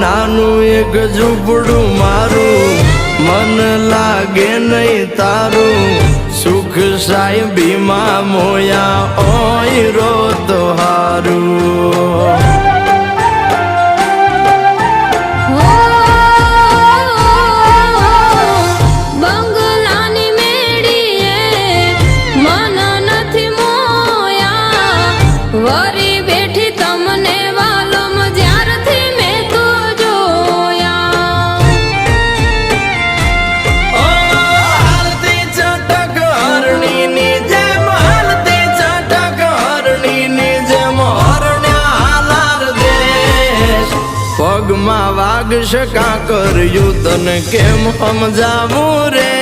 નાનું એક ઝૂંપડું મારું, મન લાગે નહીં તારું, સુખ સાહેબીમાં મોયા ઓય રો તો હારું। વરી બેઠી તમને વાલમ જ્યારથી મેં તો જોયા। હાલતી ચટક હરણીની જેમ, હાલતી ચટક હરણીની જેમ, હરણ્યા હાલાર દેશ પગમાં વાગશ કાંકર, તને કેમ સમજાવું રે।